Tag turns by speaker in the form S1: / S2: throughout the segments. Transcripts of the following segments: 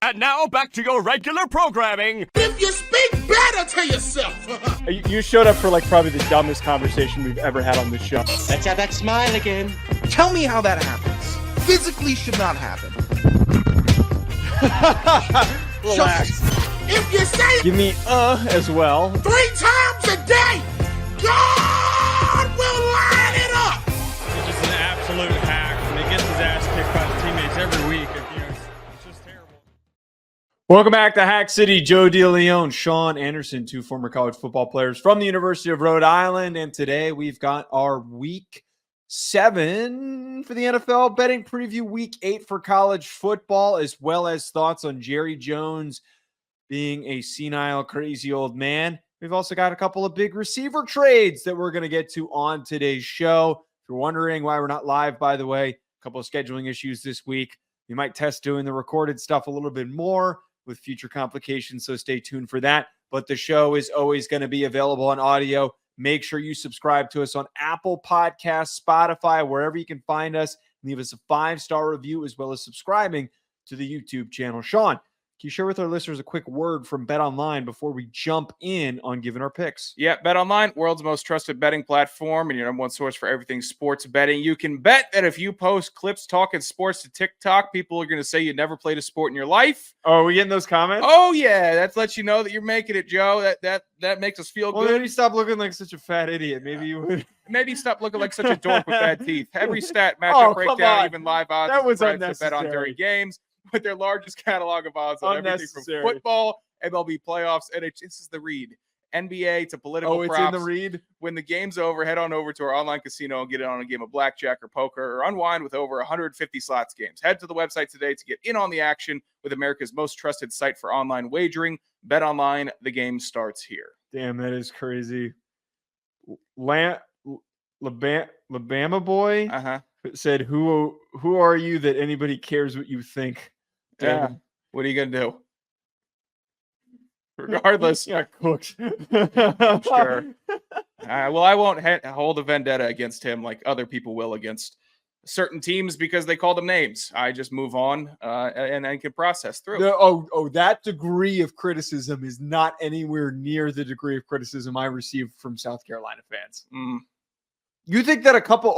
S1: And now back to your regular programming.
S2: If you speak better to yourself.
S3: You showed up for probably the dumbest conversation we've ever had on this show.
S4: Let's have that smile again.
S2: Tell me how that happens. Physically should not happen.
S3: Relax.
S2: If you say
S3: Give me as well.
S2: 3 times a day, God will line it up.
S5: He's just an absolute hack, and he gets his ass kicked by his teammates every week. It's just terrible.
S3: Welcome back to Hack City. Joe DeLeone, Sean Anderson, 2 former college football players from the University of Rhode Island. And today we've got our Week 7 for the NFL betting preview, Week 8 for college football, as well as thoughts on Jerry Jones being a senile, crazy old man. We've also got a couple of big receiver trades that we're going to get to on today's show. If you're wondering why we're not live, by the way, a couple of scheduling issues this week. We might test doing the recorded stuff a little bit more with future complications, so stay tuned for that. But the show is always going to be available on audio. Make sure you subscribe to us on Apple Podcasts, Spotify, wherever you can find us. Leave us a 5-star review as well as subscribing to the YouTube channel. Sean, can you share with our listeners a quick word from BetOnline before we jump in on giving our picks?
S6: Yeah, BetOnline, world's most trusted betting platform and your number one source for everything sports betting. You can bet that if you post clips talking sports to TikTok, people are going to say you never played a sport in your life.
S3: Oh, are we getting those comments?
S6: Oh, yeah. That lets you know that you're making it, Joe. That makes us feel good.
S3: Maybe stop looking like such a fat idiot. Maybe you would.
S6: Maybe stop looking like such a dork with bad teeth. Every stat, matchup breakdown, even live odds.
S3: That was
S6: spreads to
S3: unnecessary.
S6: bet on during games with their largest catalog of odds on everything from football, MLB playoffs, and this is the read. NBA to political props.
S3: Oh, it's in the read?
S6: When the game's over, head on over to our online casino and get in on a game of blackjack or poker or unwind with over 150 slots games. Head to the website today to get in on the action with America's most trusted site for online wagering. Bet online, the game starts here.
S3: Damn, that is crazy. Labama boy said, who are you that anybody cares what you think?
S6: Yeah.
S3: Damn.
S6: What are you going to do? Regardless.
S3: Yeah, cooked.
S6: I'm sure. Well, I won't hold a vendetta against him like other people will against certain teams because they call them names. I just move on and I can process through.
S3: That degree of criticism is not anywhere near the degree of criticism I received from South Carolina fans. You think that a couple,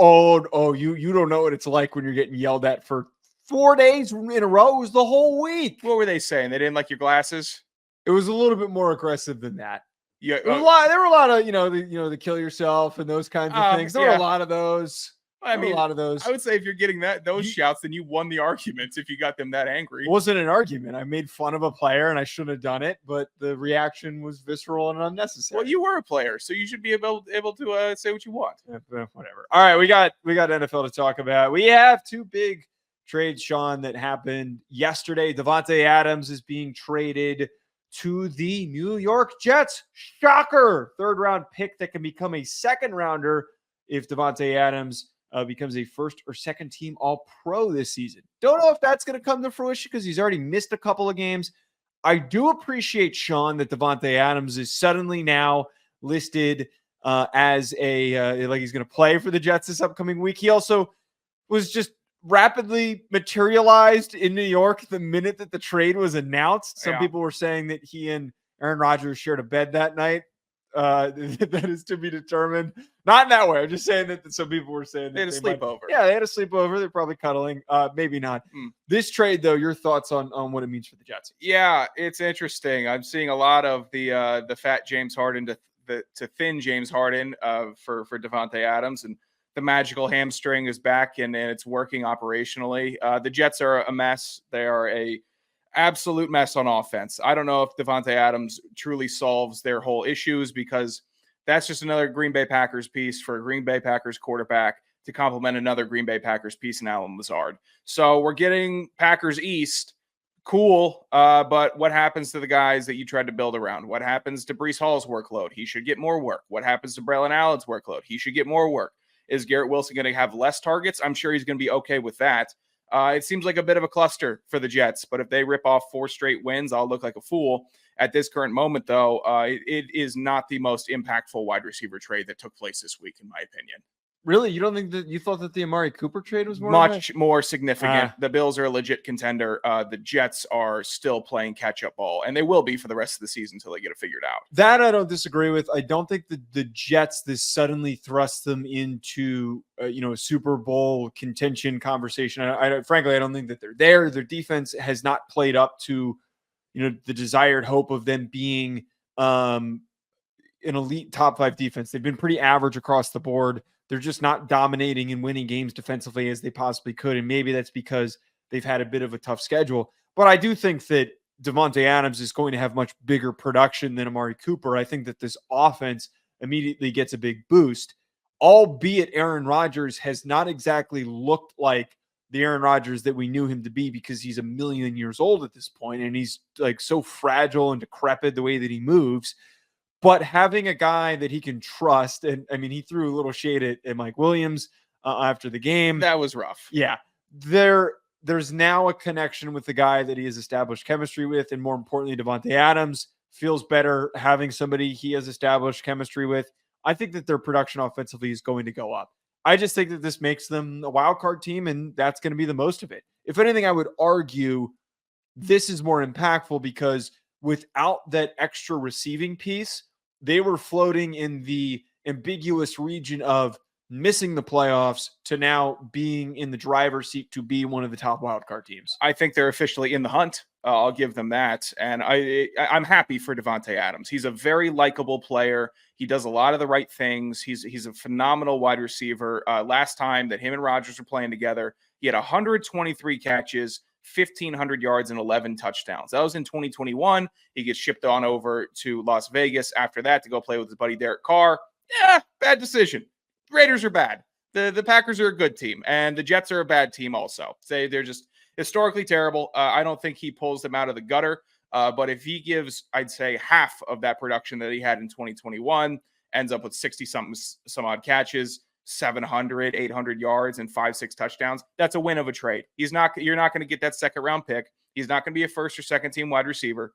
S3: you don't know what it's like when you're getting yelled at for 4 days in a row? It was the whole week.
S6: What were they saying? They didn't like your glasses?
S3: It was a little bit more aggressive than that.
S6: Yeah,
S3: there were a lot of, the kill yourself and those kinds of things. There were a lot of those.
S6: I mean,
S3: a lot of those.
S6: I would say if you're getting those shouts, then you won the arguments if you got them that angry.
S3: It wasn't an argument. I made fun of a player and I shouldn't have done it, but the reaction was visceral and unnecessary.
S6: Well, you were a player, so you should be able to say what you want.
S3: Whatever. All right, we got NFL to talk about. We have 2 big trades, Sean, that happened yesterday. Davante Adams is being traded to the New York Jets. Shocker. 3rd-round pick that can become a 2nd-rounder if Davante Adams becomes a 1st or 2nd team All-Pro this season. Don't know if that's going to come to fruition because he's already missed a couple of games. I do appreciate, Sean, that Davante Adams is suddenly now listed as like he's going to play for the Jets this upcoming week. He also was just rapidly materialized in New York the minute that the trade was announced. Some people were saying that he and Aaron Rodgers shared a bed that night. That is to be determined. Not in that way. I'm just saying that some people were saying that
S6: they had a sleepover.
S3: They had a sleepover. They're probably cuddling. Maybe not. This trade, though, your thoughts on what it means for the Jets?
S6: Yeah, it's interesting. I'm seeing a lot of the fat James Harden to thin James Harden for Davante Adams, and the magical hamstring is back and it's working operationally. The Jets are a mess. They are a absolute mess on offense. I don't know if Davante Adams truly solves their whole issues because that's just another Green Bay Packers piece for a Green Bay Packers quarterback to complement another Green Bay Packers piece in Allen Lazard. So we're getting Packers East. Cool. But what happens to the guys that you tried to build around? What happens to Breece Hall's workload? He should get more work. What happens to Braylon Allen's workload? He should get more work. Is Garrett Wilson going to have less targets? I'm sure he's going to be okay with that. It seems like a bit of a cluster for the Jets, but if they rip off 4 straight wins, I'll look like a fool. At this current moment, though, it is not the most impactful wide receiver trade that took place this week, in my opinion.
S3: Really? You don't think that you thought that the Amari Cooper trade was more
S6: Much more significant.
S3: Ah.
S6: The Bills are a legit contender. The Jets are still playing catch-up ball, and they will be for the rest of the season until they get it figured out.
S3: That I don't disagree with. I don't think that the Jets this suddenly thrust them into a Super Bowl contention conversation. Frankly, I don't think that they're there. Their defense has not played up to the desired hope of them being an elite top 5 defense. They've been pretty average across the board. They're just not dominating and winning games defensively as they possibly could. And maybe that's because they've had a bit of a tough schedule. But I do think that Davante Adams is going to have much bigger production than Amari Cooper. I think that this offense immediately gets a big boost, albeit Aaron Rodgers has not exactly looked like the Aaron Rodgers that we knew him to be, because he's a million years old at this point and he's like so fragile and decrepit the way that he moves. But having a guy that he can trust, and I mean, he threw a little shade at Mike Williams after the game.
S6: That was rough.
S3: Yeah. There's now a connection with the guy that he has established chemistry with. And more importantly, Davante Adams feels better having somebody he has established chemistry with. I think that their production offensively is going to go up. I just think that this makes them a wild card team, and that's going to be the most of it. If anything, I would argue this is more impactful because without that extra receiving piece, they were floating in the ambiguous region of missing the playoffs to now being in the driver's seat to be one of the top wildcard teams.
S6: I think they're officially in the hunt. I'll give them that. And I'm happy for Davante Adams. He's a very likable player. He does a lot of the right things. He's a phenomenal wide receiver. Last time that him and Rodgers were playing together, he had 123 catches, 1,500 yards, and 11 touchdowns. That was in 2021. He gets shipped on over to Las Vegas after that to go play with his buddy Derek Carr. Yeah, bad decision. Raiders are bad. The Packers are a good team, and the Jets are a bad team also. They're just historically terrible. I don't think he pulls them out of the gutter, but if he gives, I'd say, half of that production that he had in 2021, ends up with 60-something some odd catches, 700, 800 yards, and 5-6 touchdowns, that's a win of a trade. You're not going to get that second-round pick. He's not going to be a first- or second-team wide receiver,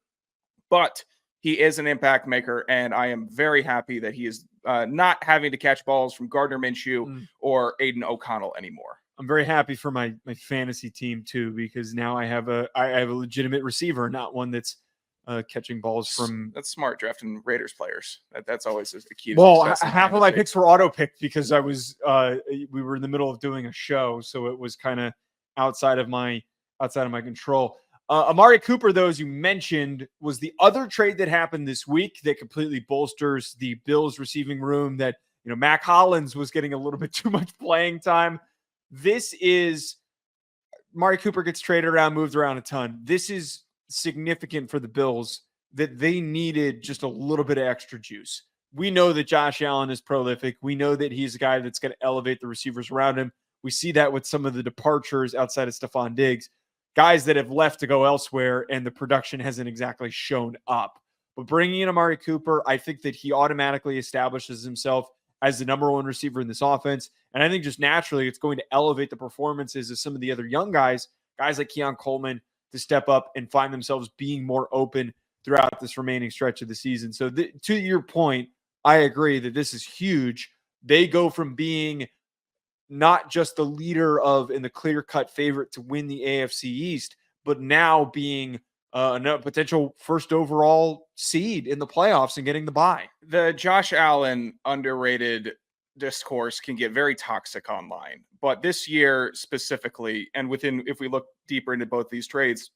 S6: but he is an impact maker, and I am very happy that he is not having to catch balls from Gardner Minshew or Aiden O'Connell anymore.
S3: I'm very happy for my fantasy team too, because now I have a legitimate receiver, not one that's catching balls from.
S6: That's smart, drafting Raiders players. That's always a key.
S3: Well, half of my picks were auto picked because I was we were in the middle of doing a show, so it was kind of outside of my control. Amari Cooper, though, as you mentioned, was the other trade that happened this week that completely bolsters the Bills receiving room. That Mac Hollins was getting a little bit too much playing time. This is Amari Cooper gets traded around, moved around a ton. This is significant for the Bills that they needed just a little bit of extra juice. We know that Josh Allen is prolific. We know that he's a guy that's going to elevate the receivers around him. We see that with some of the departures outside of Stephon Diggs, guys that have left to go elsewhere, and the production hasn't exactly shown up. But bringing in Amari Cooper, I think that he automatically establishes himself as the number one receiver in this offense. And I think just naturally it's going to elevate the performances of some of the other young guys like Keon Coleman, to step up and find themselves being more open throughout this remaining stretch of the season. So to your point, I agree that this is huge. They go from being not just the leader of and the clear-cut favorite to win the AFC East, but now being a potential first overall seed in the playoffs and getting the bye.
S6: The Josh Allen underrated discourse can get very toxic online, but this year specifically, and if we look deeper into both these trades,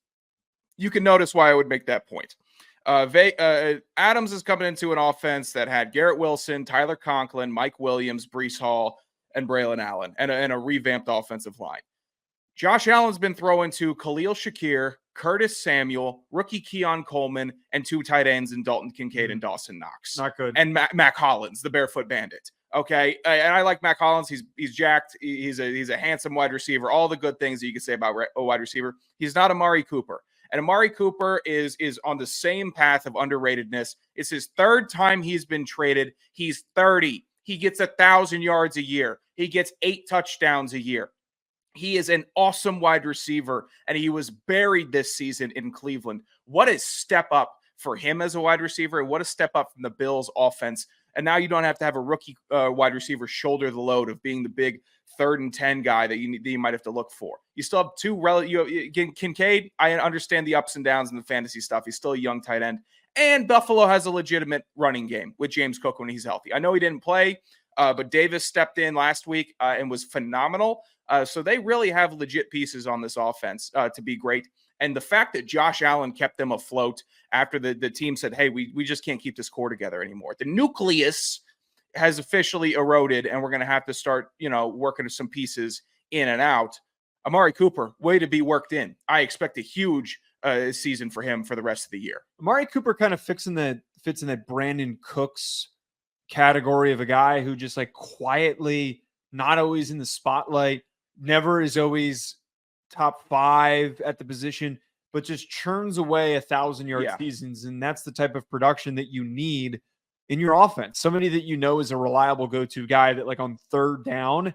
S6: you can notice why I would make that point. Adams is coming into an offense that had Garrett Wilson, Tyler Conklin, Mike Williams, Breece Hall, and Braylon Allen, and a revamped offensive line. Josh Allen's been throwing to Khalil Shakir, Curtis Samuel, rookie Keon Coleman, and 2 tight ends in Dalton Kincaid and Dawson Knox.
S3: Not good.
S6: And Mac Hollins, the barefoot bandit. Okay, and I like Mac Hollins. He's jacked. He's a handsome wide receiver. All the good things that you can say about a wide receiver. He's not Amari Cooper. And Amari Cooper is on the same path of underratedness. It's his 3rd time he's been traded. He's 30. He gets 1,000 yards a year. He gets 8 touchdowns a year. He is an awesome wide receiver, and he was buried this season in Cleveland. What a step up for him as a wide receiver, and what a step up from the Bills offense And now you don't have to have a rookie wide receiver shoulder the load of being the big 3rd and 10 guy that you might have to look for. You still have two Kincaid. I understand the ups and downs in the fantasy stuff. He's still a young tight end. And Buffalo has a legitimate running game with James Cook when he's healthy. I know he didn't play, but Davis stepped in last week and was phenomenal. So they really have legit pieces on this offense to be great. And the fact that Josh Allen kept them afloat after the team said, hey, we just can't keep this core together anymore. The nucleus has officially eroded, and we're going to have to start, working some pieces in and out. Amari Cooper, way to be worked in. I expect a huge season for him for the rest of the year.
S3: Amari Cooper kind of fits in that Brandon Cooks category of a guy who just like quietly, not always in the spotlight, never is always top 5 at the position, but just churns away 1,000-yard seasons. And that's the type of production that you need in your offense. Somebody that is a reliable go-to guy that like on 3rd down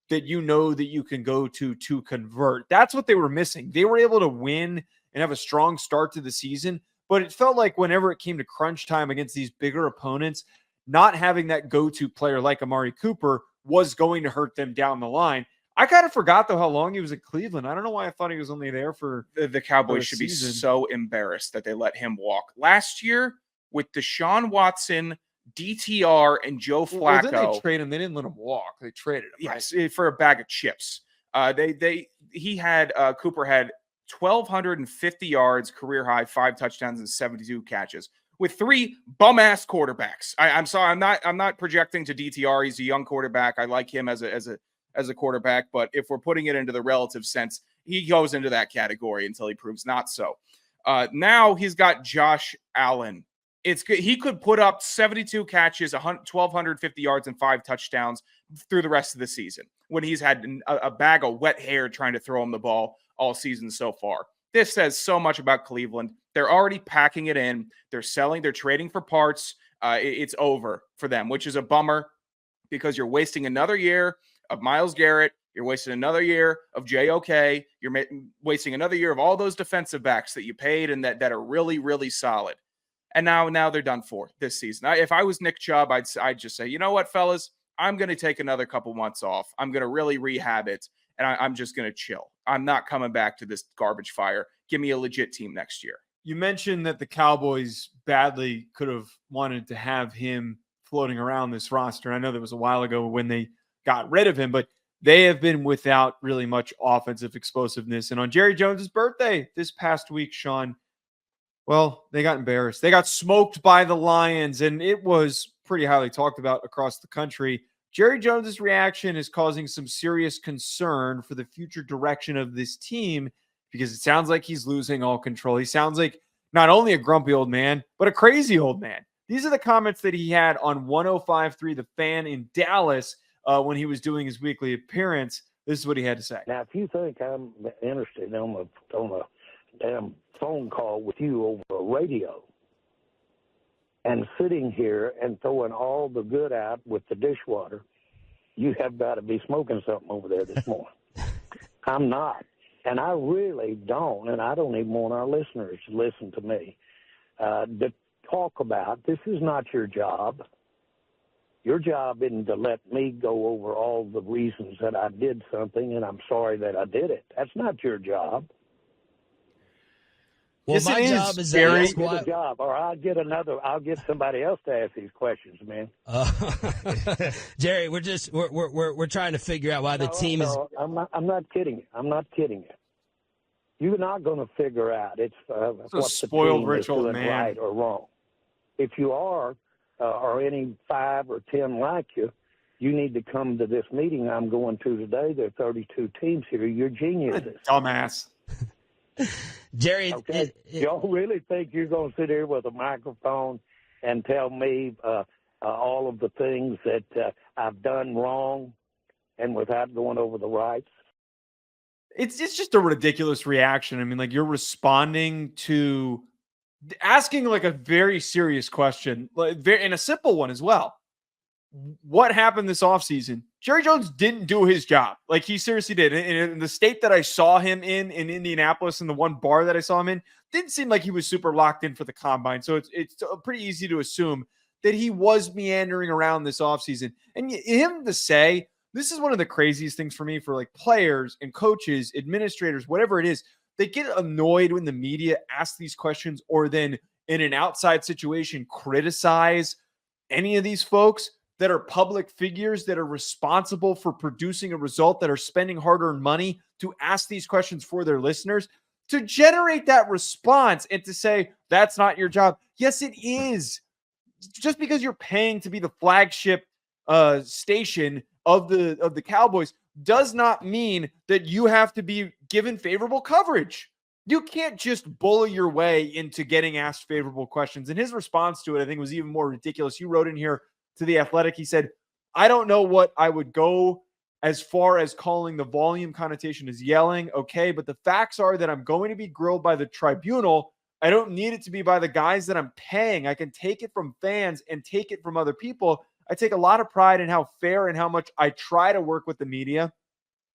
S3: that that you can go to convert. That's what they were missing. They were able to win and have a strong start to the season, but it felt like whenever it came to crunch time against these bigger opponents, not having that go-to player like Amari Cooper was going to hurt them down the line. I kind of forgot, though, how long he was at Cleveland. I don't know why I thought he was only there for
S6: the Cowboys should be so embarrassed that they let him walk. Last year, with Deshaun Watson, DTR, and Joe Flacco.
S3: Well, then they traded him. They didn't let him walk. They traded him.
S6: Yes, right? For a bag of chips. Cooper had 1,250 yards, career high, 5 touchdowns, and 72 catches with 3 bum-ass quarterbacks. I'm sorry, I'm not projecting to DTR. He's a young quarterback. I like him as a quarterback, but if we're putting it into the relative sense, he goes into that category until he proves not so. Now he's got Josh Allen. It's good. He could put up 72 catches, 1,250 yards, and 5 touchdowns through the rest of the season when he's had a bag of wet hair trying to throw him the ball all season so far. This says so much about Cleveland. They're already packing it in. They're trading for parts. It's over for them, which is a bummer because you're wasting another year of Myles Garrett. You're wasting another year of JOK. You're wasting another year of all those defensive backs that you paid and that are really, really solid. And now they're done for this season. If I was Nick Chubb, I'd just say, you know what, fellas, I'm going to take another couple months off. I'm going to really rehab it, and I'm just going to chill. I'm not coming back to this garbage fire. Give me a legit team next year.
S3: You mentioned that the Cowboys badly could have wanted to have him floating around this roster. I know that was a while ago when they got rid of him, but they have been without really much offensive explosiveness. And on Jerry Jones's birthday this past week, Sean, well, they got embarrassed. They got smoked by the Lions, and it was pretty highly talked about across the country. Jerry Jones's reaction is causing some serious concern for the future direction of this team because it sounds like he's losing all control. He sounds like not only a grumpy old man, but a crazy old man. These are the comments that he had on 105.3 The Fan in Dallas when he was doing his weekly appearance. This is what he had to say.
S7: Now, if you think I'm interested on a damn phone call with you over a radio and sitting here and throwing all the good out with the dishwater, you have got to be smoking something over there this morning. I'm not. And I really don't, and I don't even want our listeners to listen to me, to talk about this is not your job. Your job isn't to let me go over all the reasons that I did something and I'm sorry that I did it. That's not your job.
S8: Well,
S3: yes,
S8: my job is
S3: Jerry.
S8: to ask why.
S7: Job, or I'll get somebody else to ask these questions, man.
S8: Jerry, we're trying to figure out why the team is.
S7: I'm not kidding you. I'm not kidding you. You're not going to figure out what the
S3: spoiled
S7: team
S3: rich
S7: is
S3: old
S7: doing
S3: man.
S7: right or wrong. If you are, or any 5 or 10 like you, you need to come to this meeting I'm going to today. There are 32 teams here. You're geniuses.
S3: Dumbass.
S8: Jerry,
S7: Okay. Y'all really think you're going to sit here with a microphone and tell me all of the things that I've done wrong and without going over the rights?
S3: It's just a ridiculous reaction. I mean, like, you're responding to asking like a very serious question, and a simple one as well. What happened this offseason? Jerry Jones didn't do his job. Like, he seriously did. In the state that I saw him in Indianapolis, in the one bar that I saw him in, didn't seem like he was super locked in for the combine. So it's pretty easy to assume that he was meandering around this offseason. And him to say, this is one of the craziest things for me, for like players and coaches, administrators, whatever it is, they get annoyed when the media asks these questions, or then in an outside situation criticize any of these folks that are public figures that are responsible for producing a result, that are spending hard-earned money to ask these questions for their listeners, to generate that response and to say, that's not your job. Yes, it is. Just because you're paying to be the flagship station of the Cowboys does not mean that you have to be given favorable coverage. You can't just bully your way into getting asked favorable questions. And his response to it, I think, was even more ridiculous. You wrote in here to The Athletic, he said, I don't know what I would go as far as calling the volume connotation as yelling. Okay, but the facts are that I'm going to be grilled by the tribunal. I don't need it to be by the guys that I'm paying. I can take it from fans and take it from other people. I take a lot of pride in how fair and how much I try to work with the media.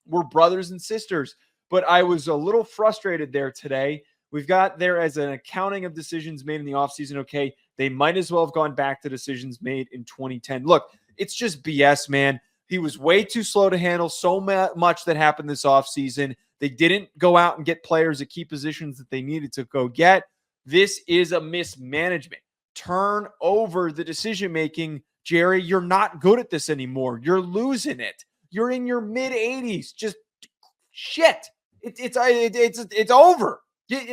S3: We're brothers and sisters, but I was a little frustrated there today. We've got there as an accounting of decisions made in the offseason. Okay, they might as well have gone back to decisions made in 2010. Look, it's just BS, man. He was way too slow to handle so much that happened this offseason. They didn't go out and get players at key positions that they needed to go get. This is a mismanagement. Turn over the decision-making, Jerry. You're not good at this anymore. You're losing it. You're in your mid-80s. Just shit. It's over.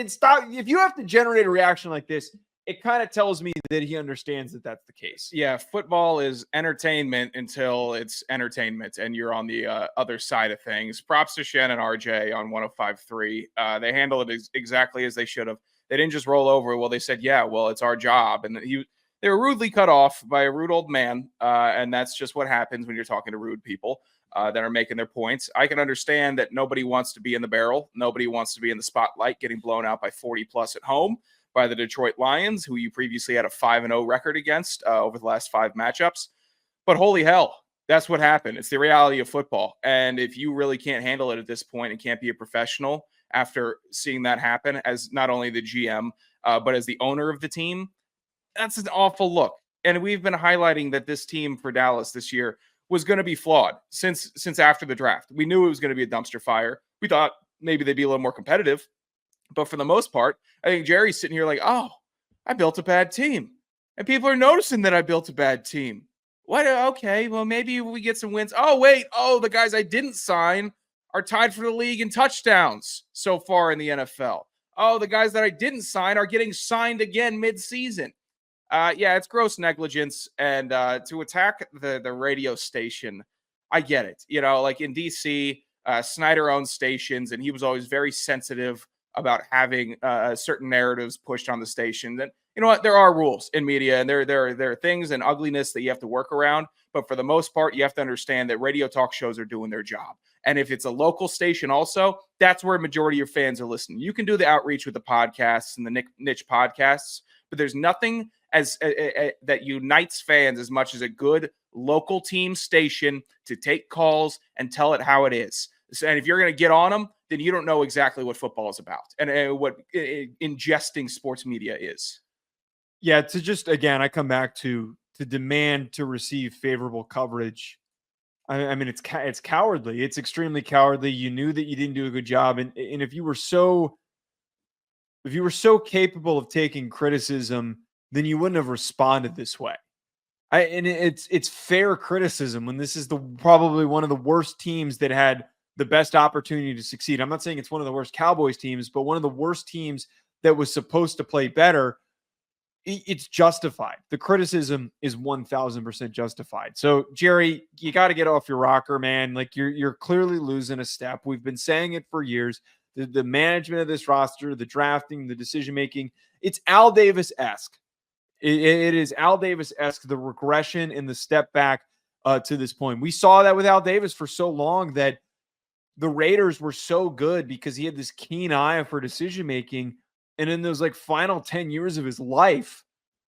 S3: Stop. If you have to generate a reaction like this, it kind of tells me that he understands that that's the case.
S6: Yeah, football is entertainment until it's entertainment, and you're on the other side of things. Props to Shen and RJ on 105.3. They handled it exactly as they should have. They didn't just roll over. Well, they said, yeah, well, it's our job. And they were rudely cut off by a rude old man, and that's just what happens when you're talking to rude people that are making their points. I can understand that nobody wants to be in the barrel. Nobody wants to be in the spotlight, getting blown out by 40-plus at home by the Detroit Lions, who you previously had a 5-0 record against over the last 5 matchups. But holy hell, that's what happened. It's the reality of football. And if you really can't handle it at this point and can't be a professional after seeing that happen as not only the GM, but as the owner of the team, that's an awful look. And we've been highlighting that this team for Dallas this year was going to be flawed since after the draft. We knew it was going to be a dumpster fire. We thought maybe they'd be a little more competitive. But for the most part, I think Jerry's sitting here like, oh, I built a bad team. And people are noticing that I built a bad team. What? Okay, well, maybe we get some wins. Oh, wait. Oh, the guys I didn't sign are tied for the league in touchdowns so far in the NFL. Oh, the guys that I didn't sign are getting signed again mid-season. Yeah, it's gross negligence. And to attack the radio station, I get it. You know, like in D.C., Snyder owns stations, and he was always very sensitive about having certain narratives pushed on the station. That, you know what, there are rules in media, and there are things and ugliness that you have to work around. But for the most part, you have to understand that radio talk shows are doing their job. And if it's a local station also, that's where a majority of your fans are listening. You can do the outreach with the podcasts and the niche podcasts, but there's nothing that unites fans as much as a good local team station to take calls and tell it how it is. And if you're going to get on them, then you don't know exactly what football is about and what ingesting sports media is.
S3: Yeah, to just, again, I come back to demand to receive favorable coverage. I mean, it's cowardly. It's extremely cowardly. You knew that you didn't do a good job. And if you were so capable of taking criticism, then you wouldn't have responded this way. It's fair criticism when this is probably one of the worst teams that had the best opportunity to succeed. I'm not saying it's one of the worst Cowboys teams, but one of the worst teams that was supposed to play better. It's justified. The criticism is 1,000% justified. So, Jerry, you got to get off your rocker, man. Like you're clearly losing a step. We've been saying it for years. The management of this roster, the drafting, the decision-making, it's Al Davis-esque. It is Al Davis-esque, the regression and the step back to this point. We saw that with Al Davis for so long that the Raiders were so good because he had this keen eye for decision-making. And in those final 10 years of his life,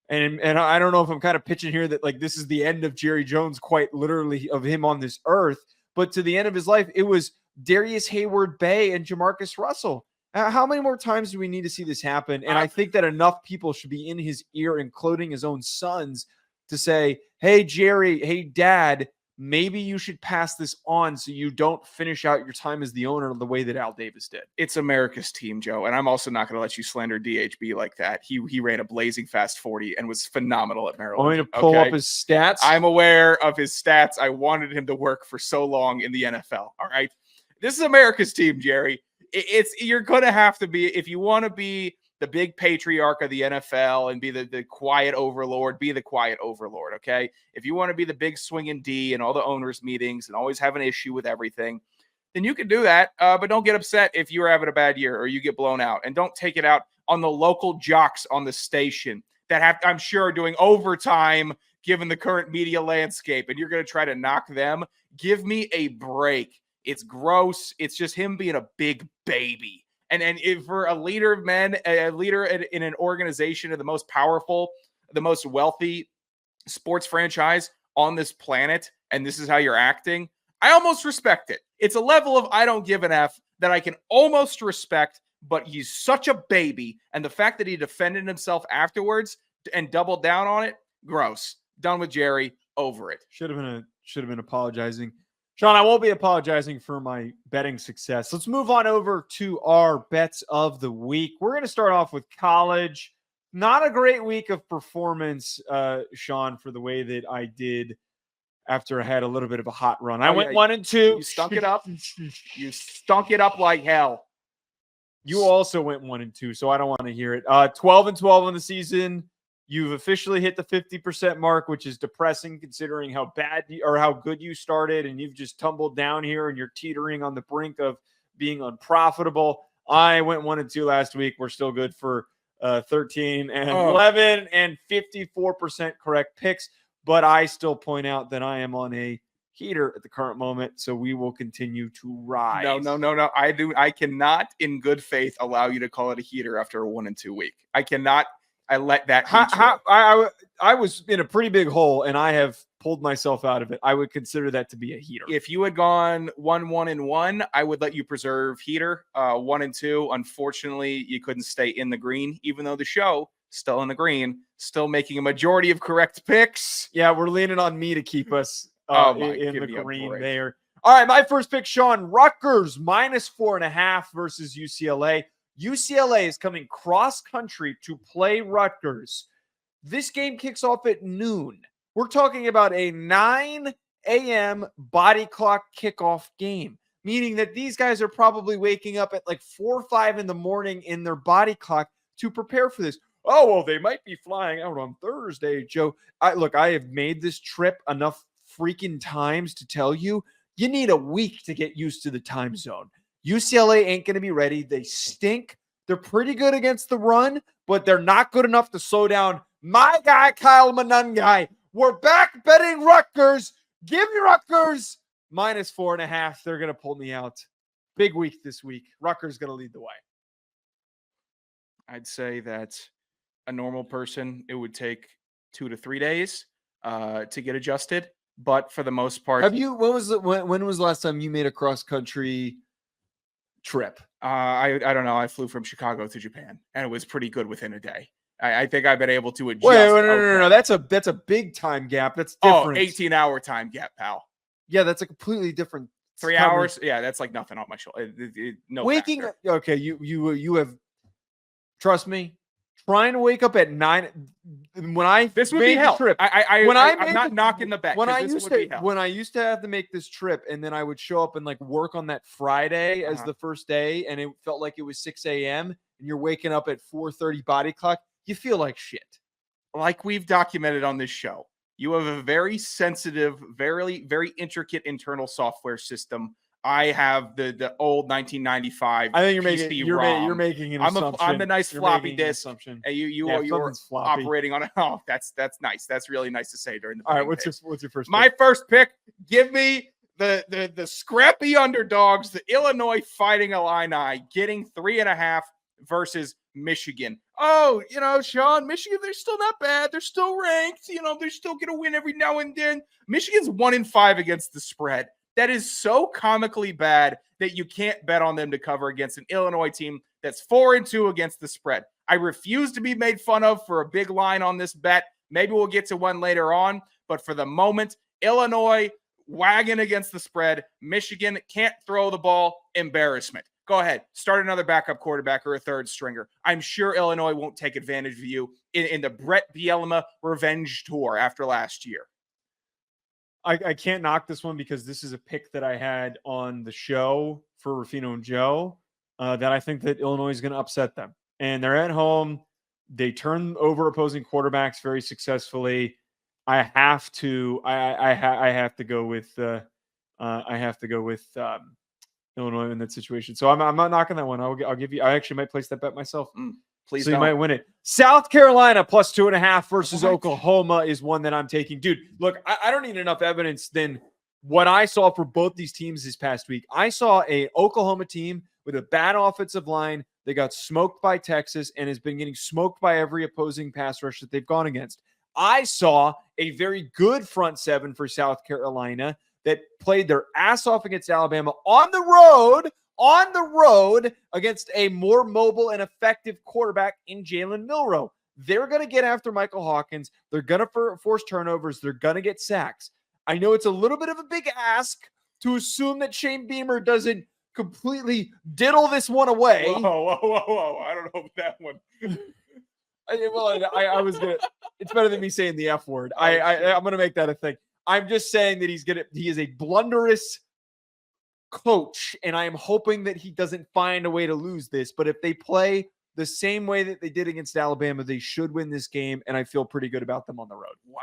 S3: and I don't know if I'm kind of pitching here that this is the end of Jerry Jones, quite literally, of him on this earth, but to the end of his life, it was Darius Hayward-Bay and Jamarcus Russell. How many more times do we need to see this happen? And I think that enough people should be in his ear, including his own sons, to say, hey, Jerry, hey, Dad, maybe you should pass this on so you don't finish out your time as the owner the way that Al Davis did.
S6: It's America's team, Joe, and I'm also not going to let you slander DHB like that. He ran a blazing fast 40 and was phenomenal at Maryland.
S3: Want me to pull up his stats?
S6: I'm aware of his stats. I wanted him to work for so long in the NFL. All right, this is America's team, Jerry. You're going to have to be, if you want to be the big patriarch of the NFL and be the quiet overlord, be the quiet overlord, okay? If you want to be the big swinging D in all the owners' meetings and always have an issue with everything, then you can do that, but don't get upset if you're having a bad year or you get blown out. And don't take it out on the local jocks on the station that have, I'm sure, doing overtime given the current media landscape, and you're going to try to knock them. Give me a break. It's gross. It's just him being a big baby. And if for a leader of men, a leader in an organization of the most powerful, the most wealthy sports franchise on this planet, and this is how you're acting, I almost respect it. It's a level of I don't give an F that I can almost respect, but he's such a baby. And the fact that he defended himself afterwards and doubled down on it, gross. Done with Jerry, over it.
S3: Should have been apologizing. Sean, I won't be apologizing for my betting success. Let's move on over to our bets of the week. We're going to start off with college. Not a great week of performance, Sean, for the way that I did after I had a little bit of a hot run. I went 1-2.
S6: You stunk it up. You stunk it up like hell.
S3: You also went 1-2, so I don't want to hear it. 12-12 on the season. You've officially hit the 50% mark, which is depressing considering how bad or how good you started, and you've just tumbled down here and you're teetering on the brink of being unprofitable. I went 1-2 last week. We're still good for 13-11 and 54% correct picks, but I still point out that I am on a heater at the current moment, so we will continue to rise.
S6: No. I cannot, in good faith, allow you to call it a heater after a 1-2 week. I cannot. I let that.
S3: I was in a pretty big hole, and I have pulled myself out of it. I would consider that to be a heater.
S6: If you had gone 1-1-1, I would let you preserve heater. 1-2, unfortunately, you couldn't stay in the green, even though the show still in the green, still making a majority of correct picks.
S3: Yeah, we're leaning on me to keep us in the green there. All right, my first pick, Sean. Rutgers -4.5 versus UCLA. UCLA is coming cross-country to play Rutgers. This game kicks off at noon. We're talking about a 9 a.m. body clock kickoff game, meaning that these guys are probably waking up at like 4 or 5 in the morning in their body clock to prepare for this. Oh, well, they might be flying out on Thursday, Joe. I have made this trip enough freaking times to tell you, you need a week to get used to the time zone. UCLA ain't going to be ready. They stink. They're pretty good against the run, but they're not good enough to slow down my guy, Kyle Monangai. We're back betting Rutgers. Give me Rutgers -4.5. They're going to pull me out. Big week this week. Rutgers going to lead the way.
S6: I'd say that a normal person, it would take 2 to 3 days to get adjusted. But for the most part,
S3: when was the last time you made a cross-country trip?
S6: I don't know. I flew from Chicago to Japan, and it was pretty good within a day. I think I've been able to adjust.
S3: Wait, no. That's a big time gap. That's different.
S6: 18-hour time gap, pal.
S3: Yeah, that's a completely different.
S6: 3 hours. Yeah, that's like nothing on my shoulder. No
S3: waking.
S6: factor.
S3: Okay, you have. Trust me. Trying to wake up at 9
S6: this would be hell.
S3: Trip,
S6: I'm not knocking the bet.
S3: When I used to have to make this trip, and then I would show up and like work on that Friday as the first day, and it felt like it was 6 a.m. and you're waking up at 4:30 body clock, you feel like shit.
S6: Like we've documented on this show, you have a very sensitive, very, very intricate internal software system. I have the old 1995.
S3: I think you're making an assumption.
S6: I'm the nice floppy disk.
S3: And
S6: you're operating on it. Oh, that's nice. That's really nice to say during the.
S3: All right, what's your first?
S6: My first pick. Give me the scrappy underdogs, the Illinois Fighting Illini, getting 3.5 versus Michigan. Oh, Sean, Michigan, they're still not bad. They're still ranked. They're still gonna win every now and then. Michigan's 1-5 against the spread. That is so comically bad that you can't bet on them to cover against an Illinois team that's 4-2 against the spread. I refuse to be made fun of for a big line on this bet. Maybe we'll get to one later on, but for the moment, Illinois wagon against the spread. Michigan can't throw the ball. Embarrassment. Go ahead. Start another backup quarterback or a third stringer. I'm sure Illinois won't take advantage of you in the Brett Bielema revenge tour after last year.
S3: I can't knock this one because this is a pick that I had on the show for Ruffino and Joe that I think that Illinois is going to upset them. And they're at home. They turn over opposing quarterbacks very successfully. I have to go with Illinois in that situation. So I'm not knocking that one. I'll give you. I actually might place that bet myself.
S6: Please,
S3: so
S6: don't.
S3: You might win it. South Carolina plus 2.5 versus Oklahoma is one that I'm taking. Dude, look, I don't need enough evidence than what I saw for both these teams this past week. I saw a Oklahoma team with a bad offensive line. They got smoked by Texas and has been getting smoked by every opposing pass rush that they've gone against. I saw a very good front seven for South Carolina that played their ass off against Alabama on the road against a more mobile and effective quarterback in Jalen Milroe. They're going to get after Michael Hawkins. They're going to force turnovers. They're going to get sacks. I know it's a little bit of a big ask to assume that Shane Beamer doesn't completely diddle this one away.
S6: Whoa. I don't know about that one.
S3: I was going to – it's better than me saying the F word. I'm going to make that a thing. I'm just saying that he is a blunderous coach, and I am hoping that he doesn't find a way to lose this. But if they play the same way that they did against Alabama, they should win this game, and I feel pretty good about them on the road.
S6: Wow.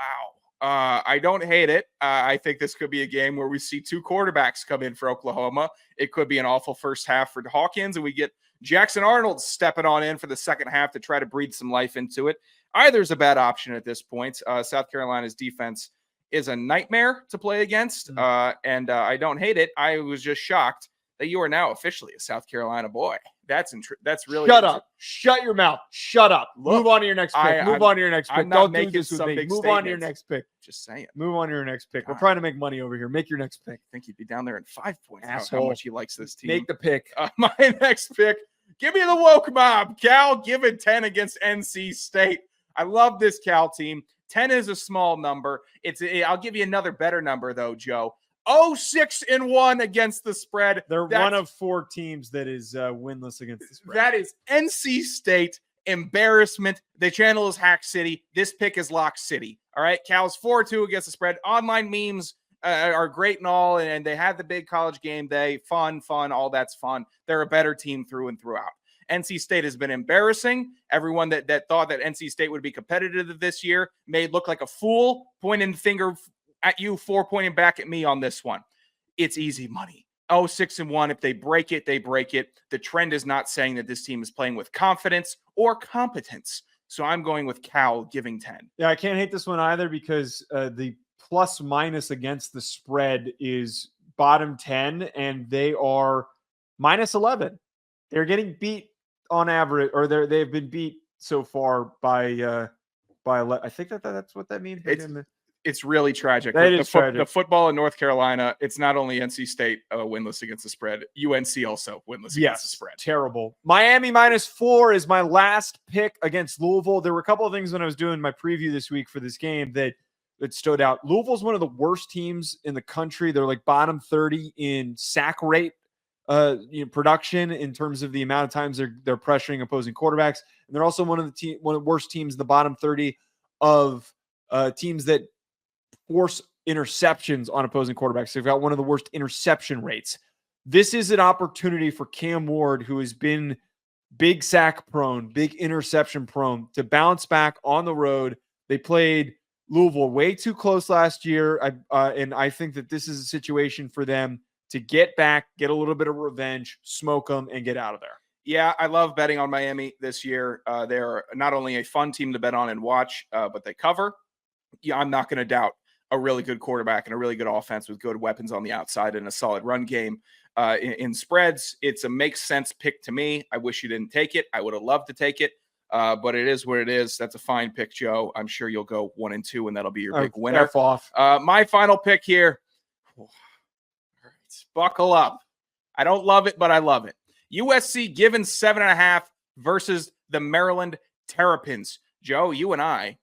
S6: I don't hate it. I think this could be a game where we see two quarterbacks come in for Oklahoma. It could be an awful first half for Hawkins, and we get Jackson Arnold stepping on in for the second half to try to breathe some life into it. Either's a bad option at this point. South Carolina's defense is a nightmare to play against, and I don't hate it. I was just shocked that you are now officially a South Carolina boy. That's really
S3: shut up. Shut your mouth. Shut up. Move on to your next pick. Move on to your next pick. Don't do this with me. Move on to your next pick.
S6: Just saying.
S3: Move on to your next pick. We're trying to make money over here. Make your next pick.
S6: I think he'd be down there in 5 points.
S3: Asshole.
S6: How much he likes this team.
S3: Make the pick.
S6: My next pick. Give me the woke mob. Cal, give it 10 against NC State. I love this Cal team. 10 is a small number. I'll give you another better number, though, Joe. 6-1 against the spread.
S3: They're one of 4 teams that is winless against the spread.
S6: That is NC State embarrassment. They channel as Hack City. This pick is Lock City. All right. Cal's 4-2 against the spread. Online memes are great and all, and they had the big college game day. Fun, all that's fun. They're a better team through and throughout. NC State has been embarrassing. Everyone that thought that NC State would be competitive this year made look like a fool, pointing finger at you, 4 pointing back at me on this one. It's easy money. 6-1. If they break it, they break it. The trend is not saying that this team is playing with confidence or competence. So I'm going with Cal giving 10.
S3: Yeah, I can't hate this one either because the plus minus against the spread is bottom 10, and they are minus 11. They're getting beat on average, or they've been beat so far by I think that's what that means.
S6: It's really tragic.
S3: Tragic.
S6: The football in North Carolina, it's not only NC State winless against the spread, UNC also winless against the spread.
S3: Terrible. Miami minus 4 is my last pick against Louisville. There were a couple of things when I was doing my preview this week for this game that stood out. Louisville's one of the worst teams in the country. They're like bottom 30 in sack rate production in terms of the amount of times they're pressuring opposing quarterbacks. And they're also one of the worst teams in the bottom 30 of teams that force interceptions on opposing quarterbacks. They've got one of the worst interception rates. This is an opportunity for Cam Ward, who has been big sack prone, big interception prone, to bounce back on the road. They played Louisville way too close last year. And I think that this is a situation for them to get back, get a little bit of revenge, smoke them, and get out of there.
S6: Yeah, I love betting on Miami this year. They're not only a fun team to bet on and watch, but they cover. Yeah, I'm not going to doubt a really good quarterback and a really good offense with good weapons on the outside and a solid run game in spreads. It's a makes sense pick to me. I wish you didn't take it. I would have loved to take it, but it is what it is. That's a fine pick, Joe. I'm sure you'll go 1-2, and that'll be your big winner.
S3: F off.
S6: My final pick here. Buckle up. I don't love it, but I love it. USC given 7.5 versus the Maryland Terrapins. Joe, you and I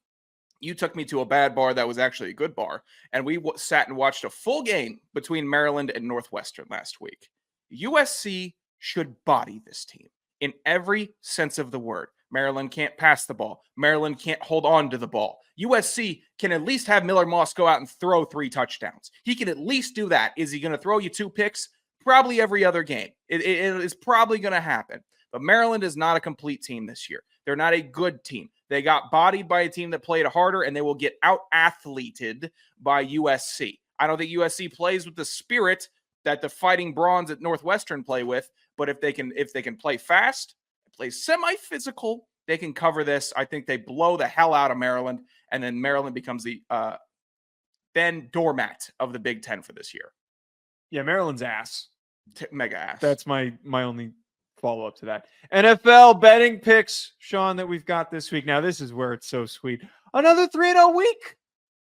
S6: You took me to a bad bar that was actually a good bar, and we sat and watched a full game between Maryland and Northwestern last week. USC should body this team in every sense of the word. Maryland can't pass the ball. Maryland can't hold on to the ball. USC can at least have Miller Moss go out and throw 3 touchdowns. He can at least do that. Is he going to throw you 2 picks? Probably every other game. It is probably going to happen. But Maryland is not a complete team this year. They're not a good team. They got bodied by a team that played harder, and they will get out-athleted by USC. I don't think USC plays with the spirit that the Fighting Bronze at Northwestern play with, but if they can play fast, play semi-physical, they can cover this. I think they blow the hell out of Maryland, and then Maryland becomes the then doormat of the Big Ten for this year.
S3: Yeah, Maryland's ass.
S6: Mega ass.
S3: That's my only follow-up to that. NFL betting picks, Sean, that we've got this week. Now, this is where it's so sweet. Another 3-0 week.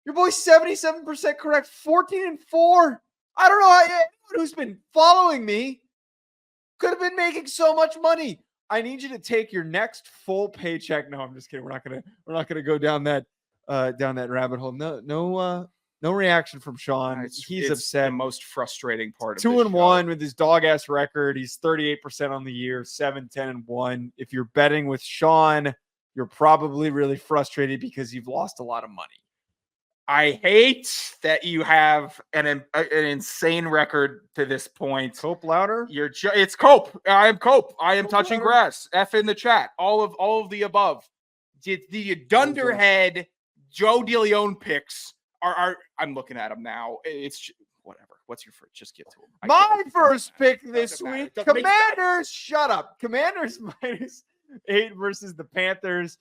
S3: Your boy's 77% correct, 14-4. I don't know how anyone who's been following me could have been making so much money. I need you to take your next full paycheck. No, I'm just kidding. We're not gonna go down that rabbit hole. No reaction from Sean. He's upset.
S6: The most frustrating part of
S3: 2-1 with his dog ass record. He's 38% on the year, 7-10-1. If you're betting with Sean, you're probably really frustrated because you've lost a lot of money.
S6: I hate that you have an insane record to this point.
S3: Cope louder?
S6: It's Cope. I am Cope. I am
S3: Cope
S6: touching
S3: louder?
S6: grass. F in the chat. All of the above. The dunderhead Joe DeLeone picks are I'm looking at them now. It's whatever. What's your first? Just get to them.
S3: My first pick this
S6: Doesn't matter.
S3: week,
S6: Doesn't make
S3: Commanders. Shut up. Commanders -8 versus the Panthers.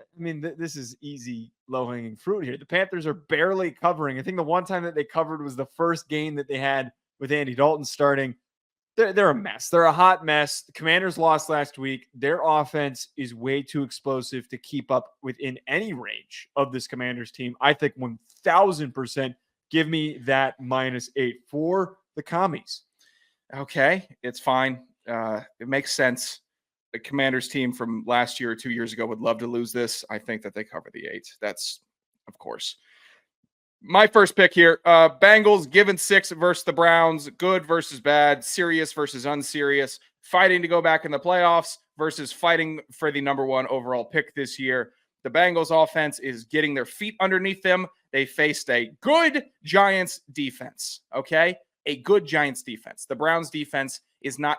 S3: I mean, this is easy, low-hanging fruit here. The Panthers are barely covering. I think the one time that they covered was the first game that they had with Andy Dalton starting. They're a mess. They're a hot mess. The Commanders lost last week. Their offense is way too explosive to keep up within any range of this Commanders team. I think 1,000% give me that -8 for the Commies.
S6: Okay, it's fine. It makes sense. The Commanders team from last year or 2 years ago would love to lose this. I think that they cover the 8. That's, of course. My first pick here, Bengals given 6 versus the Browns, good versus bad, serious versus unserious, fighting to go back in the playoffs versus fighting for the number 1 overall pick this year. The Bengals offense is getting their feet underneath them. They faced a good Giants defense, okay? A good Giants defense. The Browns defense is not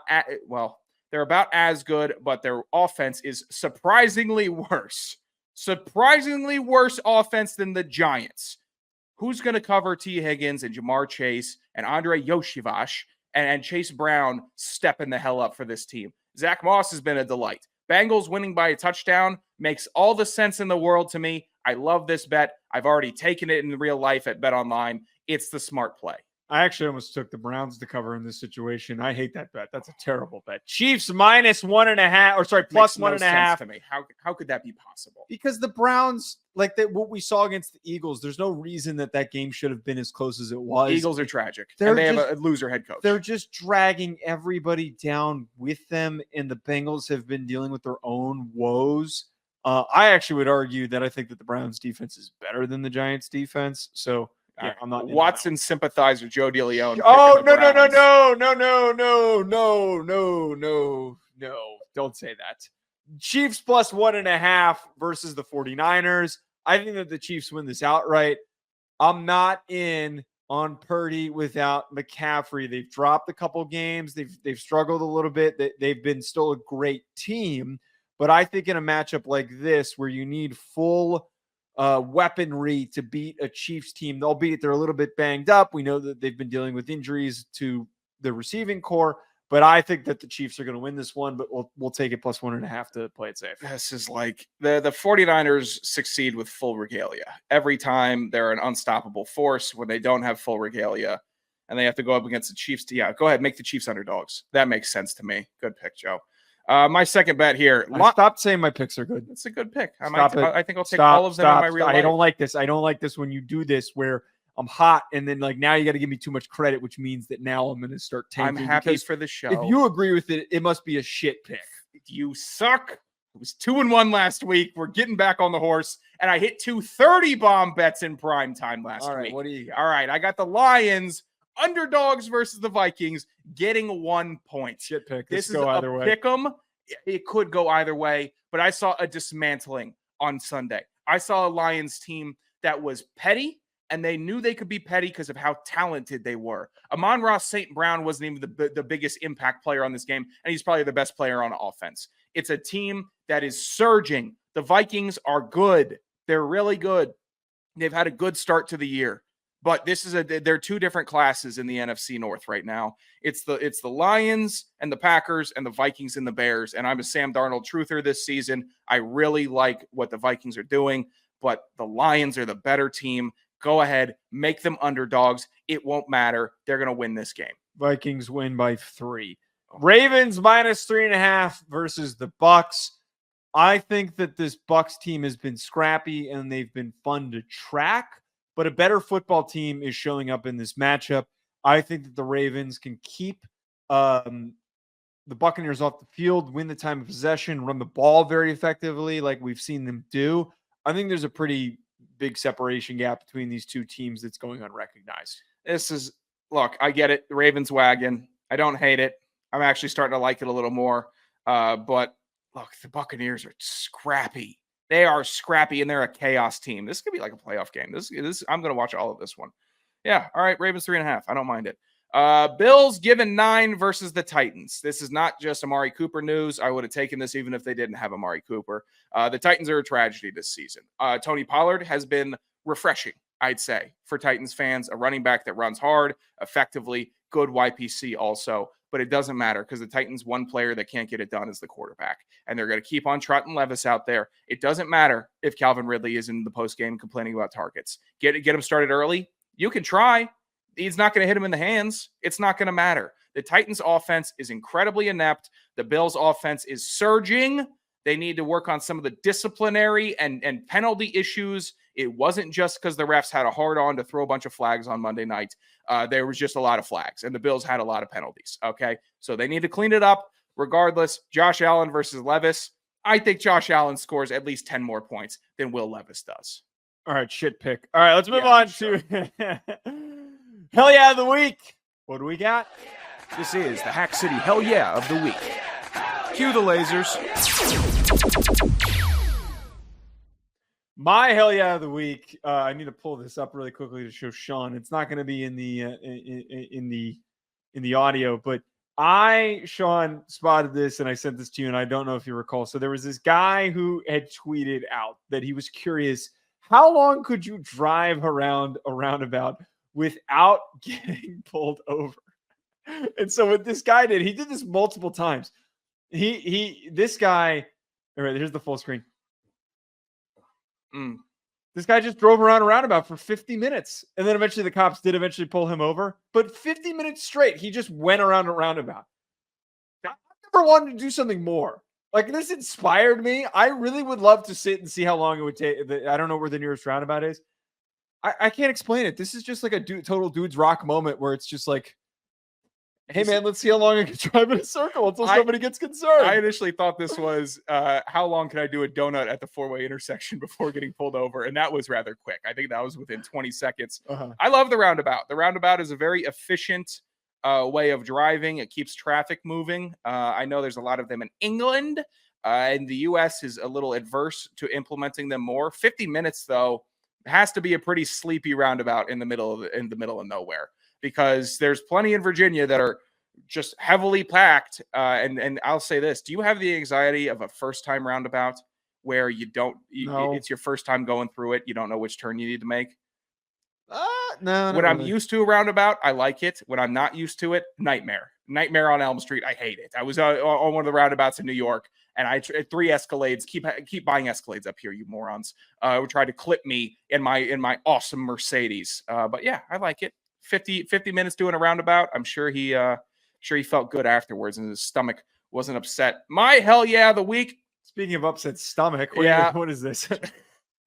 S6: they're about as good, but their offense is surprisingly worse. Surprisingly worse offense than the Giants. Who's going to cover T. Higgins and Jamar Chase and Andre Yoshivash and Chase Brown stepping the hell up for this team? Zach Moss has been a delight. Bengals winning by a touchdown makes all the sense in the world to me. I love this bet. I've already taken it in real life at BetOnline. It's the smart play.
S3: I actually almost took the Browns to cover in this situation. I hate that bet. That's a terrible bet. Chiefs -1.5, or sorry, plus
S6: Makes no
S3: 1.5.
S6: sense to me. How could that be possible?
S3: Because the Browns, like what we saw against the Eagles, there's no reason that game should have been as close as it was.
S6: Eagles are tragic.
S3: They're
S6: And they
S3: just-
S6: have a loser head coach.
S3: They're just dragging everybody down with them, and the Bengals have been dealing with their own woes. I actually would argue that I think that the Browns defense is better than the Giants defense. So yeah, I'm not
S6: Watson sympathizer Joe DeLeone.
S3: Oh,
S6: picking the Browns.
S3: no. Don't say that. Chiefs plus 1.5 versus the 49ers. I think that the Chiefs win this outright. I'm not in on Purdy without McCaffrey. They've dropped a couple games. They've struggled a little bit. They've been still a great team. But I think in a matchup like this, where you need full weaponry to beat a Chiefs team, albeit they're a little bit banged up. We know that they've been dealing with injuries to the receiving core, but I think that the Chiefs are going to win this one, but we'll take it plus 1.5 to play it safe.
S6: This is like the 49ers succeed with full regalia. Every time they're an unstoppable force when they don't have full regalia and they have to go up against the Chiefs. Yeah, go ahead. Make the Chiefs underdogs. That makes sense to me. Good pick, Joe. My second bet here.
S3: Stop saying my picks are good.
S6: It's a good pick. I think I'll take
S3: Stop,
S6: all of them in my real life.
S3: I don't like this. I don't like this when you do this where I'm hot and then like now you got to give me too much credit, which means that now I'm going to start tanking.
S6: I'm happy
S3: because
S6: for the show.
S3: if you agree with it, it must be a shit pick.
S6: You suck. It was 2-1 last week. We're getting back on the horse, and I hit 230 bomb bets in prime time last week.
S3: What do you got?
S6: All right, I got the Lions underdogs versus the Vikings getting 1 point.
S3: Shit pick.
S6: This is
S3: go either
S6: a
S3: way.
S6: pick 'em. It could go either way, but I saw a dismantling on Sunday. I saw a Lions team that was petty, and they knew they could be petty because of how talented they were. Amon-Ra St. Brown wasn't even the biggest impact player on this game, and he's probably the best player on offense. It's a team that is surging. The Vikings are good. They're really good. They've had a good start to the year. But they're two different classes in the NFC North right now. It's the Lions and the Packers and the Vikings and the Bears. And I'm a Sam Darnold truther this season. I really like what the Vikings are doing, but the Lions are the better team. Go ahead, make them underdogs. It won't matter. They're going to win this game.
S3: Vikings win by 3. Ravens minus 3.5 versus the Bucks. I think that this Bucks team has been scrappy and they've been fun to track. But a better football team is showing up in this matchup. I think that the Ravens can keep the Buccaneers off the field, win the time of possession, run the ball very effectively like we've seen them do. I think there's a pretty big separation gap between these two teams that's going unrecognized.
S6: Look, I get it. The Ravens wagon. I don't hate it. I'm actually starting to like it a little more. But look, the Buccaneers are scrappy. They are scrappy, and they're a chaos team. This could be like a playoff game. This I'm going to watch all of this one. Yeah, all right, Ravens 3.5. I don't mind it. Bills given 9 versus the Titans. This is not just Amari Cooper news. I would have taken this even if they didn't have Amari Cooper. The Titans are a tragedy this season. Tony Pollard has been refreshing, I'd say, for Titans fans. A running back that runs hard, effectively, good YPC also. But it doesn't matter because the Titans' one player that can't get it done is the quarterback. And they're going to keep on trotting Levis out there. It doesn't matter if Calvin Ridley is in the postgame complaining about targets. Get him started early. You can try. He's not going to hit him in the hands. It's not going to matter. The Titans' offense is incredibly inept. The Bills' offense is surging. They need to work on some of the disciplinary and penalty issues. It wasn't just because the refs had a hard on to throw a bunch of flags on Monday night. There was just a lot of flags, and the Bills had a lot of penalties. Okay, so they need to clean it up. Regardless, Josh Allen versus Levis. I think Josh Allen scores at least 10 more points than Will Levis does.
S3: All right, shit pick. All right, let's move on to Hell Yeah of the Week. What do we got?
S6: This is the Hack City Hell Yeah of the Week. Cue the lasers.
S3: My Hell Yeah of the Week. I need to pull this up really quickly to show Sean. It's not going to be in the audio, but Sean, spotted this and I sent this to you, and I don't know if you recall. So there was this guy who had tweeted out that he was curious, how long could you drive around a roundabout without getting pulled over? And so what this guy did, he did this multiple times. This guy, all right, here's the full screen. This guy just drove around a roundabout for 50 minutes. And then eventually the cops did eventually pull him over. But 50 minutes straight, he just went around a roundabout. I never wanted to do something more. Like, this inspired me. I really would love to sit and see how long it would take. I don't know where the nearest roundabout is. I can't explain it. This is just like a total dude's rock moment where it's just like, hey, man, let's see how long I can drive in a circle until somebody gets concerned.
S6: I initially thought this was how long can I do a donut at the four-way intersection before getting pulled over? And that was rather quick. I think that was within 20 seconds. I love the roundabout. The roundabout is a very efficient way of driving. It keeps traffic moving. I know there's a lot of them in England, and the U.S. is a little adverse to implementing them more. 50 minutes, though, has to be a pretty sleepy roundabout in the middle of nowhere. Because there's plenty in Virginia that are just heavily packed. And I'll say this. Do you have the anxiety of a first-time roundabout where it's your first time going through it? You don't know which turn you need to make?
S3: No.
S6: When I'm used to a roundabout, I like it. When I'm not used to it, nightmare. Nightmare on Elm Street. I hate it. I was on one of the roundabouts in New York, and I 3 Escalades. Keep buying Escalades up here, you morons. Would try to clip me in my awesome Mercedes. But yeah, I like it. 50 minutes doing a roundabout. I'm sure he felt good afterwards and his stomach wasn't upset. My Hell Yeah of the Week.
S3: Speaking of upset stomach, what is this?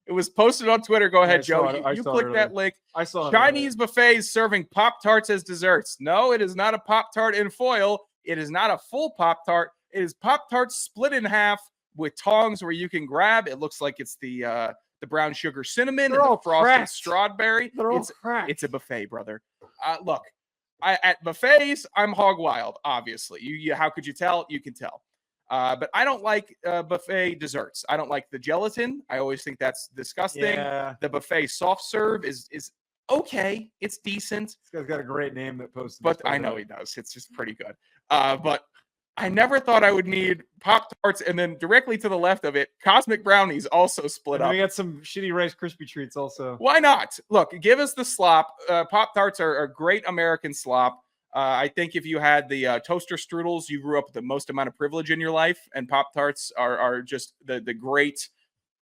S6: It was posted on Twitter. Go ahead, Joe. You click that link.
S3: I saw it.
S6: Chinese buffets serving Pop-Tarts as desserts. No, it is not a Pop-Tart in foil. It is not a full Pop-Tart. It is Pop-Tarts split in half with tongs where you can grab. It looks like it's the brown sugar cinnamon
S3: They're
S6: and
S3: all
S6: the frosted
S3: cracked.
S6: strawberry.
S3: They're all cracked.
S6: It's a buffet, brother. Look, at buffets, I'm hog wild, obviously. How could you tell? You can tell. But I don't like buffet desserts. I don't like the gelatin. I always think that's disgusting.
S3: Yeah.
S6: The buffet soft serve is okay. It's decent.
S3: This guy's got a great name that posted.
S6: But I know he does. It's just pretty good. But I never thought I would need Pop-Tarts, and then directly to the left of it, Cosmic Brownies also split up.
S3: We got some shitty Rice Krispie treats also.
S6: Why not? Look, give us the slop. Pop-Tarts are a great American slop. I think if you had the toaster strudels, you grew up with the most amount of privilege in your life, and Pop-Tarts are just the great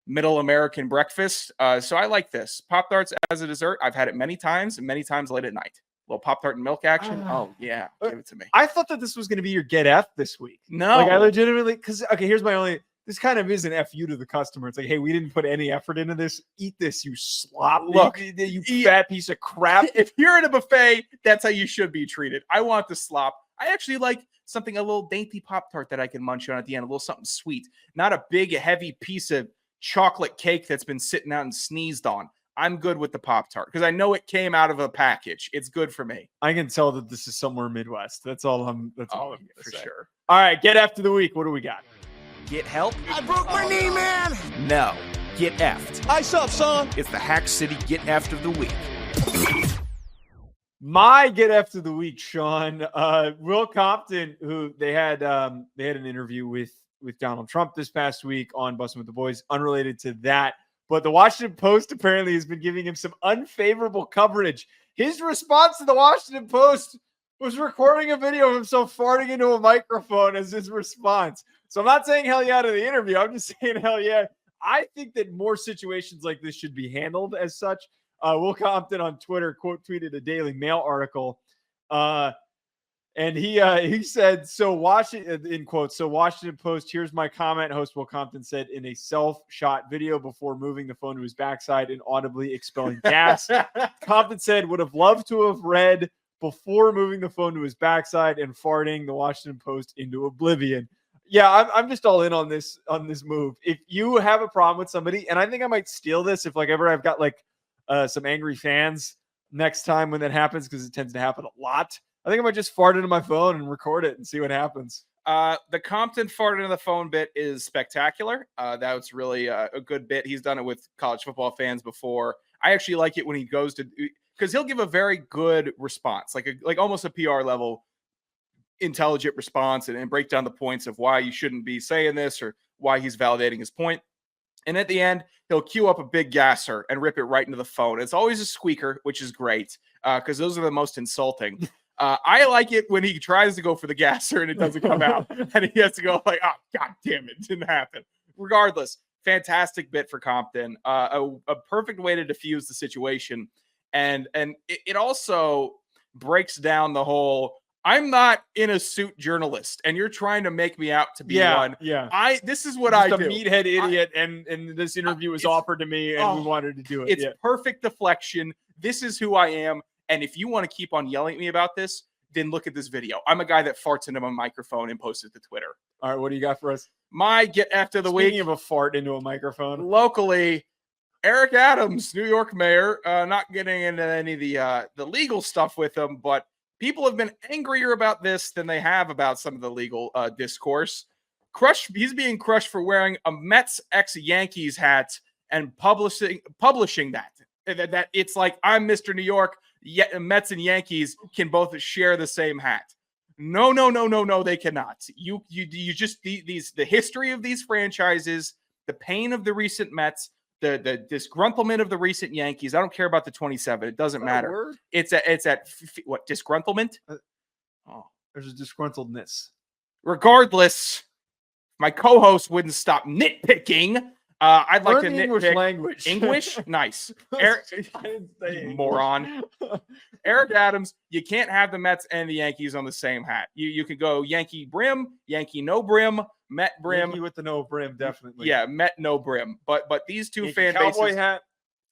S6: middle American breakfast. So I like this. Pop-Tarts as a dessert. I've had it many times late at night. Little Pop-Tart and milk action. Oh, yeah. Give it to me.
S3: I thought that this was going to be your get F this week.
S6: No.
S3: Like, I legitimately, because, okay, here's my only, this kind of is an FU to the customer. It's like, hey, we didn't put any effort into this. Eat this, you slop.
S6: Look,
S3: you fat piece of crap.
S6: If you're at a buffet, that's how you should be treated. I want the slop. I actually like something, a little dainty Pop-Tart that I can munch on at the end, a little something sweet, not a big, heavy piece of chocolate cake that's been sitting out and sneezed on. I'm good with the Pop-Tart because I know it came out of a package. It's good for me.
S3: I can tell that this is somewhere Midwest. That's all I'm
S6: for
S3: gonna say.
S6: sure.
S3: All right, get after the week. What do we got?
S2: Get help? I broke my knee, man. No. Get effed.
S4: I sup, son?
S2: It's the Hack City Get Effed of the Week.
S3: My get after the week, Sean. Will Compton, who they had an interview with Donald Trump this past week on Bustin' with the Boys, unrelated to that. But the Washington Post apparently has been giving him some unfavorable coverage. His response to the Washington Post was recording a video of himself farting into a microphone as his response. So I'm not saying hell yeah to the interview. I'm just saying hell yeah. I think that more situations like this should be handled as such. Will Compton on Twitter quote tweeted a Daily Mail article. And he said, so Washington, in quotes, so Washington Post, here's my comment, host Will Compton said in a self-shot video before moving the phone to his backside and audibly expelling gas. Compton said, would have loved to have read before moving the phone to his backside and farting the Washington Post into oblivion. Yeah, I'm just all in on this move. If you have a problem with somebody, and I think I might steal this if like ever I've got like some angry fans next time when that happens, because it tends to happen a lot. I think I might just fart into my phone and record it and see what happens.
S6: The Compton fart into the phone bit is spectacular. That was really a good bit. He's done it with college football fans before. I actually like it when he goes to, because he'll give a very good response, like almost a PR level intelligent response and break down the points of why you shouldn't be saying this or why he's validating his point. And at the end, he'll cue up a big gasser and rip it right into the phone. It's always a squeaker, which is great because those are the most insulting. I like it when he tries to go for the gasser and it doesn't come out. And he has to go like, oh, God damn it, didn't happen. Regardless, fantastic bit for Compton. A perfect way to diffuse the situation. And it also breaks down the whole, I'm not in a suit journalist, and you're trying to make me out to be one.
S3: Yeah.
S6: This is what
S3: just
S6: I do.
S3: A meathead idiot, and this interview was offered to me, and we wanted to do it.
S6: It's perfect deflection. This is who I am. And if you want to keep on yelling at me about this, then look at this video. I'm a guy that farts into my microphone and posts it to Twitter.
S3: All right, what do you got for us?
S6: My get after the week.
S3: Speaking of a fart into a microphone.
S6: Locally, Eric Adams, New York mayor, not getting into any of the legal stuff with him, but people have been angrier about this than they have about some of the legal discourse. He's being crushed for wearing a Mets ex-Yankees hat and publishing that it's like, I'm Mr. New York. Mets and Yankees can both share the same hat. No, they cannot. You just the history of these franchises, the pain of the recent Mets, the disgruntlement of the recent Yankees. I don't care about the 27. It doesn't matter. It's at what, disgruntlement?
S3: There's a disgruntledness.
S6: Regardless, my co-host wouldn't stop nitpicking. I'd like to nitpick
S3: English language.
S6: English? Nice. Eric,
S3: I didn't say
S6: moron. Eric Adams, you can't have the Mets and the Yankees on the same hat. You can go Yankee brim, Yankee no brim, Met brim.
S3: Yankee with the no brim, definitely.
S6: Yeah, Met no brim. But these two
S3: Yankee
S6: fan
S3: cowboy
S6: bases,
S3: hat.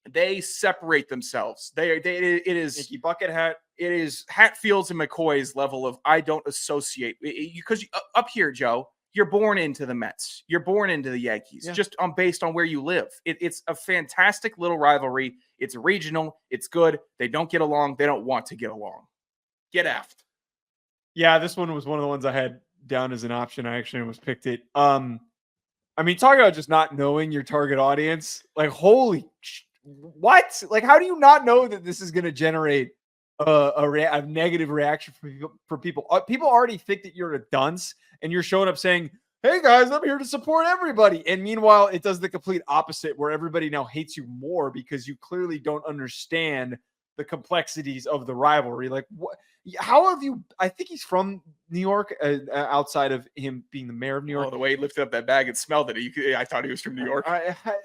S6: They separate themselves. It is
S3: Yankee bucket hat.
S6: It is Hatfields and McCoy's level of I don't associate, because up here, Joe, You're born into the Mets. You're born into the Yankees, just based on where you live. It's a fantastic little rivalry. It's regional. It's good. They don't get along. They don't want to get along. Get effed.
S3: Yeah, this one was one of the ones I had down as an option. I actually almost picked it. I mean, talk about just not knowing your target audience. Like, what? Like, how do you not know that this is going to generate a negative reaction for people? People already think that you're a dunce, and you're showing up saying, "Hey guys, I'm here to support everybody." And meanwhile, it does the complete opposite, where everybody now hates you more because you clearly don't understand the complexities of the rivalry. Like, what? How have you? I think he's from New York. Outside of him being the mayor of New York,
S6: the way he lifted up that bag and smelled it, I thought he was from New York.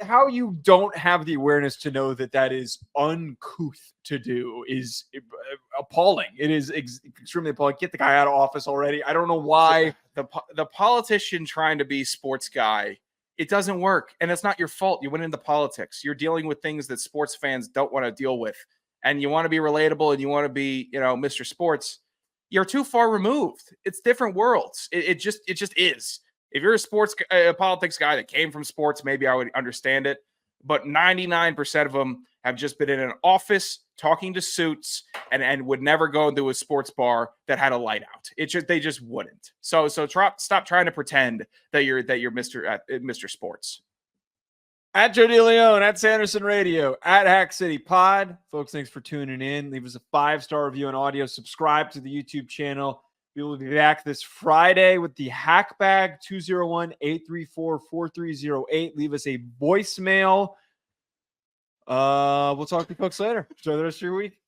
S3: How you don't have the awareness to know that is uncouth to do is appalling. It is extremely appalling. Get the guy out of office already. I don't know why.
S6: The politician trying to be sports guy, it doesn't work, and it's not your fault. You went into politics. You're dealing with things that sports fans don't want to deal with. And you want to be relatable and you want to be, Mr. Sports, you're too far removed. It's different worlds. It just is. If you're a politics guy that came from sports, maybe I would understand it. But 99% of them have just been in an office talking to suits and would never go into a sports bar that had a light out. They just wouldn't. So stop trying to pretend that you're Mr. Sports.
S3: At Joe DeLeone, at Sanderson Radio, at Hack City Pod. Folks, thanks for tuning in. Leave us a 5-star review on audio. Subscribe to the YouTube channel. We will be back this Friday with the Hack Bag, 201-834-4308. Leave us a voicemail. We'll talk to you folks later. Enjoy the rest of your week.